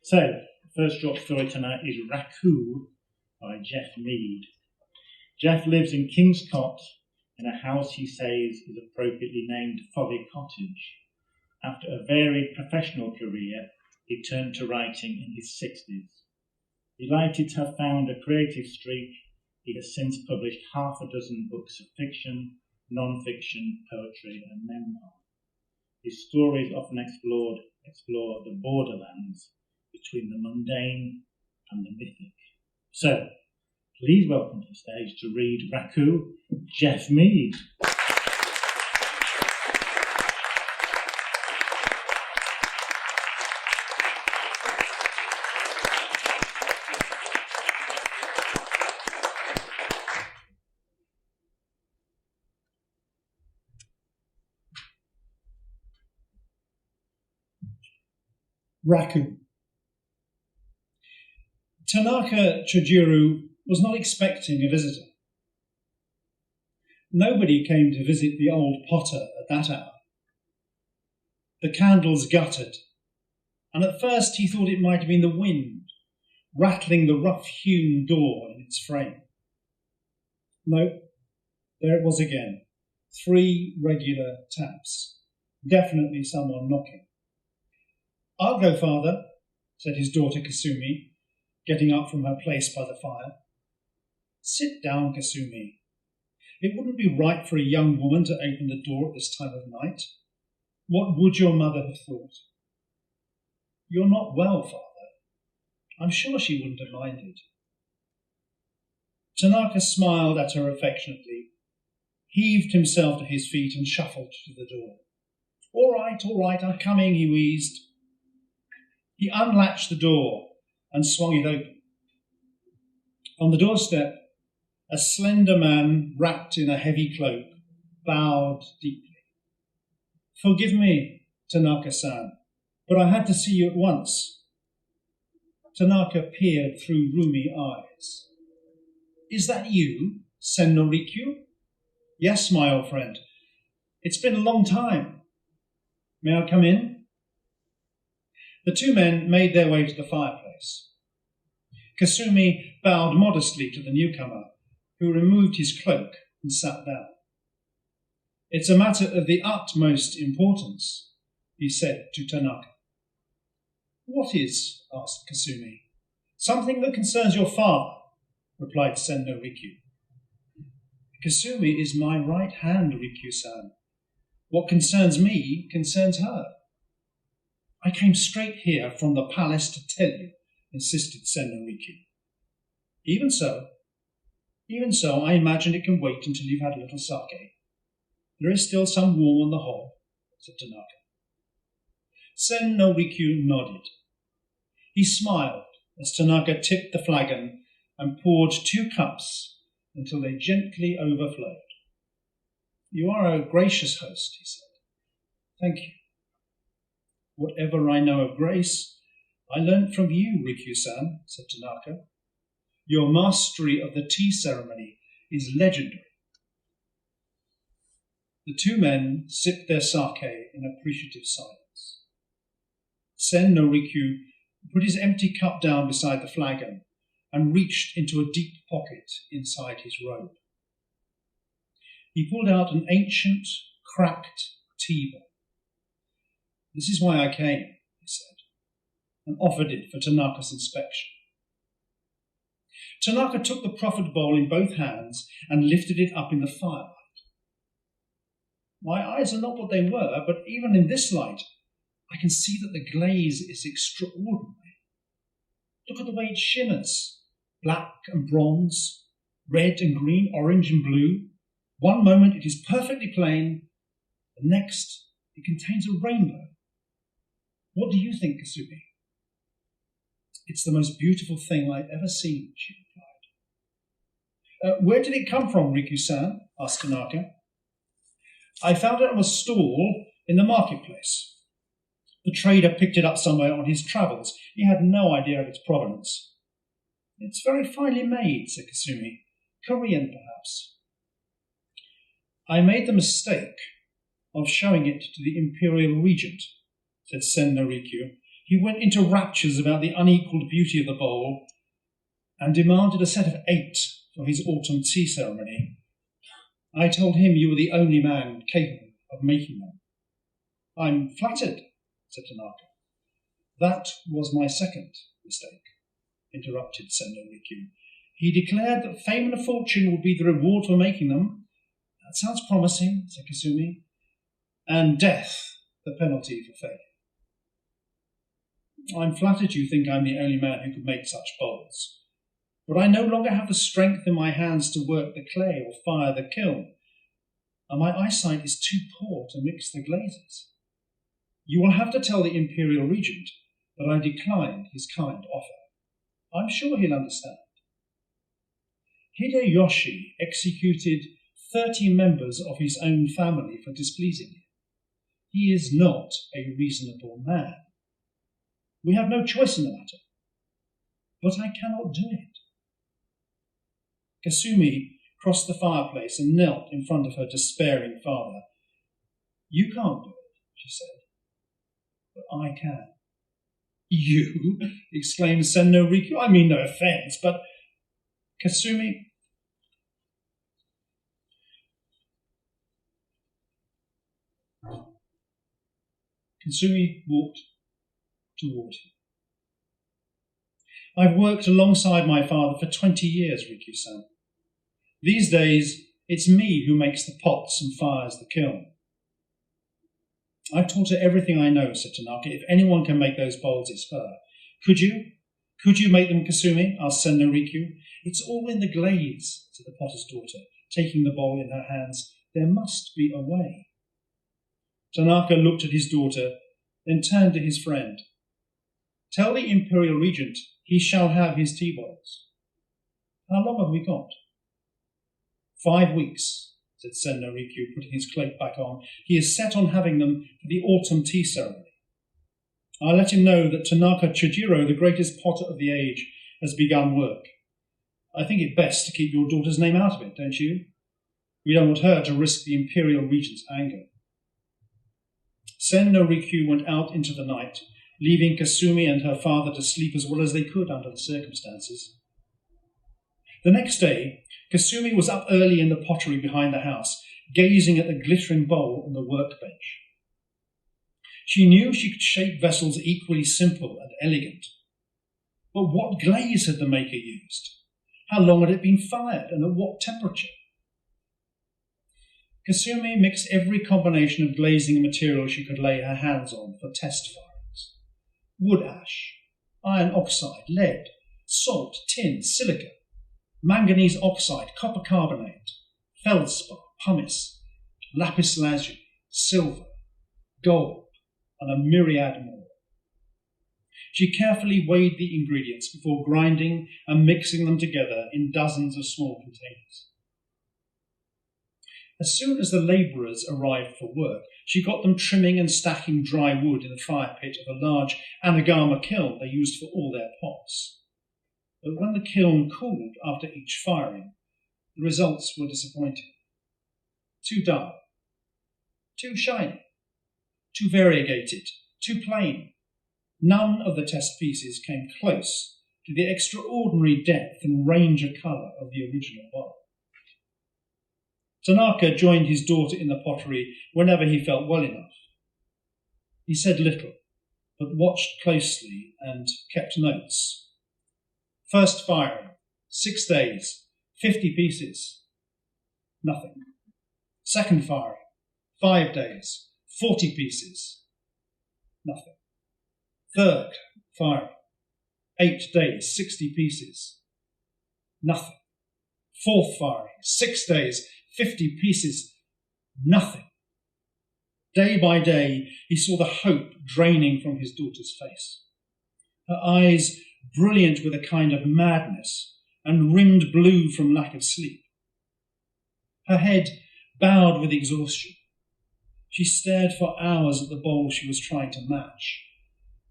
So, the first short story tonight is Raku by Jeff Mead. Jeff lives in Kingscott in a house he says is appropriately named Folly Cottage. After a varied professional career, he turned to writing in his 60s. Delighted to have found a creative streak, he has since published half a dozen books of fiction, non-fiction, poetry and memoir. His stories often explore the borderlands between the mundane and the mythic. So, please welcome to the stage to read Raku, Jeff Mead. Raku. Tanaka Chojuru was not expecting a visitor. Nobody came to visit the old potter at that hour. The candles guttered, and at first he thought it might have been the wind rattling the rough-hewn door in its frame. No, there it was again. 3 regular taps. Definitely someone knocking. "I'll go, father," said his daughter Kasumi, getting up from her place by the fire. "Sit down, Kasumi. It wouldn't be right for a young woman to open the door at this time of night. What would your mother have thought?" "You're not well, father. I'm sure she wouldn't have minded." Tanaka smiled at her affectionately, heaved himself to his feet and shuffled to the door. All right, I'm coming," he wheezed. He unlatched the door and swung it open. On the doorstep, a slender man wrapped in a heavy cloak bowed deeply. "Forgive me, Tanaka-san, but I had to see you at once." Tanaka peered through rheumy eyes. "Is that you, Sen no Rikyu?" "Yes, my old friend. It's been a long time. May I come in?" The 2 men made their way to the fireplace. Kasumi bowed modestly to the newcomer, who removed his cloak and sat down. "It's a matter of the utmost importance," he said to Tanaka. "What is?" asked Kasumi. "Something that concerns your father," replied Sen no Rikyu. "Kasumi is my right hand, Rikyu-san. What concerns me concerns her." "I came straight here from the palace to tell you," insisted Sen no Rikyu. Even so, I imagine it can wait until you've had a little sake. There is still some warm on the hob," said Tanaka. Sen no Rikyu nodded. He smiled as Tanaka tipped the flagon and poured 2 cups until they gently overflowed. "You are a gracious host," he said. "Thank you. Whatever I know of grace, I learnt from you, Rikyu-san," said Tanaka. "Your mastery of the tea ceremony is legendary." The 2 men sipped their sake in appreciative silence. Sen no Rikyu put his empty cup down beside the flagon and reached into a deep pocket inside his robe. He pulled out an ancient, cracked tea bowl. "This is why I came," he said, and offered it for Tanaka's inspection. Tanaka took the proffered bowl in both hands and lifted it up in the firelight. "My eyes are not what they were, but even in this light, I can see that the glaze is extraordinary. Look at the way it shimmers. Black and bronze, red and green, orange and blue. One moment it is perfectly plain, the next it contains a rainbow. What do you think, Kasumi?" "It's the most beautiful thing I've ever seen," she replied. "Where did it come from, Rikyu-san?" asked Tanaka. "I found it on a stall in the marketplace. The trader picked it up somewhere on his travels. He had no idea of its provenance." "It's very finely made," said Kasumi. "Korean, perhaps." "I made the mistake of showing it to the imperial regent," said Sen no Rikyu, He went into raptures about the unequalled beauty of the bowl and demanded a set of 8 for his autumn tea ceremony. I told him you were the only man capable of making them. I'm flattered, said Tanaka. That was my second mistake, interrupted Senno Riku. He declared that fame and fortune would be the reward for making them. That sounds promising, said Kasumi. And death, the penalty for failure. I'm flattered you think I'm the only man who could make such bowls. But I no longer have the strength in my hands to work the clay or fire the kiln, and my eyesight is too poor to mix the glazes. You will have to tell the Imperial Regent that I declined his kind offer. I'm sure he'll understand. Hideyoshi executed 30 members of his own family for displeasing him. He is not a reasonable man. We have no choice in the matter, but I cannot do it. Kasumi crossed the fireplace and knelt in front of her despairing father. You can't do it, she said, but I can. You? Exclaimed Senno Riku. I mean no offence, but Kasumi... Kasumi walked toward him. I've worked alongside my father for 20 years, Riku-san. These days, it's me who makes the pots and fires the kiln. I've taught her everything I know, said Tanaka. If anyone can make those bowls, it's her. Could you? Could you make them, Kasumi? Asked Senno Riku. It's all in the glaze, said the potter's daughter, taking the bowl in her hands. There must be a way. Tanaka looked at his daughter, then turned to his friend. Tell the Imperial Regent he shall have his tea bowls. How long have we got? 5 weeks, said Senno Riku, putting his cloak back on. He is set on having them for the autumn tea ceremony. I'll let him know that Tanaka Chojiro, the greatest potter of the age, has begun work. I think it best to keep your daughter's name out of it, don't you? We don't want her to risk the Imperial Regent's anger. Senno Riku went out into the night, leaving Kasumi and her father to sleep as well as they could under the circumstances. The next day, Kasumi was up early in the pottery behind the house, gazing at the glittering bowl on the workbench. She knew she could shape vessels equally simple and elegant. But what glaze had the maker used? How long had it been fired, and at what temperature? Kasumi mixed every combination of glazing material she could lay her hands on for test firings. Wood ash, iron oxide, lead, salt, tin, silica, manganese oxide, copper carbonate, feldspar, pumice, lapis lazuli, silver, gold, and a myriad more. She carefully weighed the ingredients before grinding and mixing them together in dozens of small containers. As soon as the labourers arrived for work, she got them trimming and stacking dry wood in the fire pit of a large anagama kiln they used for all their pots. But when the kiln cooled after each firing, the results were disappointing. Too dull, too shiny, too variegated, too plain. None of the test pieces came close to the extraordinary depth and range of colour of the original bowl. Tanaka joined his daughter in the pottery whenever he felt well enough. He said little, but watched closely and kept notes. First firing, 6 days, 50 pieces. Nothing. Second firing, 5 days, 40 pieces. Nothing. Third firing, 8 days, 60 pieces. Nothing. Fourth firing, 6 days, 50 pieces. Nothing. Day by day, he saw the hope draining from his daughter's face. Her eyes brilliant with a kind of madness and rimmed blue from lack of sleep. Her head bowed with exhaustion. She stared for hours at the bowl she was trying to match,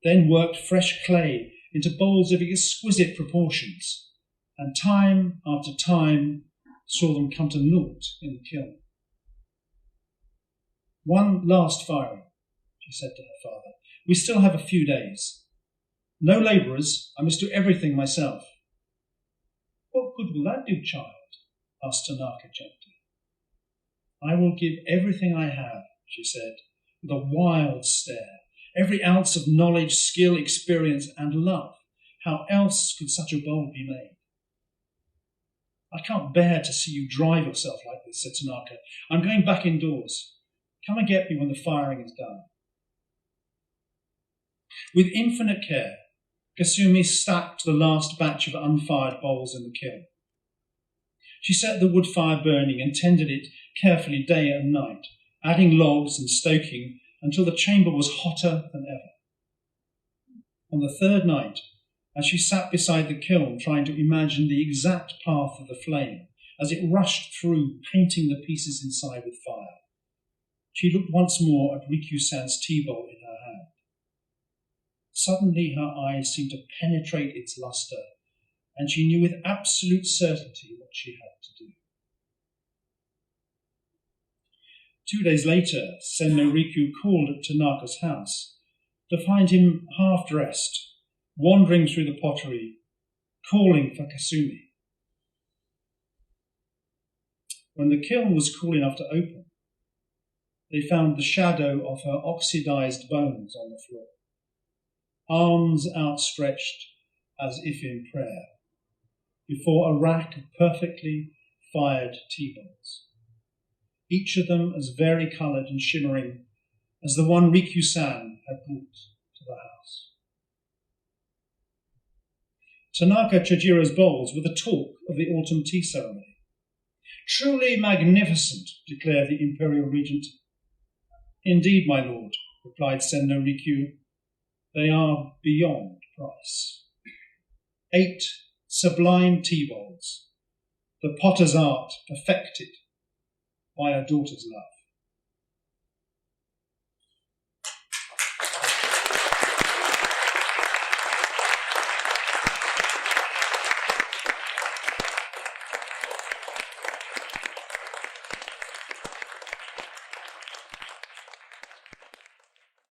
then worked fresh clay into bowls of exquisite proportions, and time after time saw them come to naught in the kiln. One last firing, she said to her father. We still have a few days. No labourers. I must do everything myself. What good will that do, child? Asked Tanaka gently. I will give everything I have, she said, with a wild stare. Every ounce of knowledge, skill, experience, and love. How else could such a bowl be made? I can't bear to see you drive yourself like this, said Tanaka. I'm going back indoors. Come and get me when the firing is done. With infinite care, Kasumi stacked the last batch of unfired bowls in the kiln. She set the wood fire burning and tended it carefully day and night, adding logs and stoking until the chamber was hotter than ever. On the third night, as she sat beside the kiln trying to imagine the exact path of the flame as it rushed through, painting the pieces inside with fire, she looked once more at Riku-san's tea bowl in her hand. Suddenly her eyes seemed to penetrate its lustre, and she knew with absolute certainty what she had to do. 2 days later, Senno Riku called at Tanaka's house to find him half-dressed, wandering through the pottery, calling for Kasumi. When the kiln was cool enough to open, they found the shadow of her oxidized bones on the floor, arms outstretched as if in prayer, before a rack of perfectly fired tea bowls, each of them as vari-coloured and shimmering as the one Riku-san had brought to the house. Tanaka Chojira's bowls were the talk of the autumn tea ceremony. Truly magnificent, declared the imperial regent. Indeed, my lord, replied Senno Riku. They are beyond price. 8 sublime tea bowls, the potter's art perfected by a daughter's love.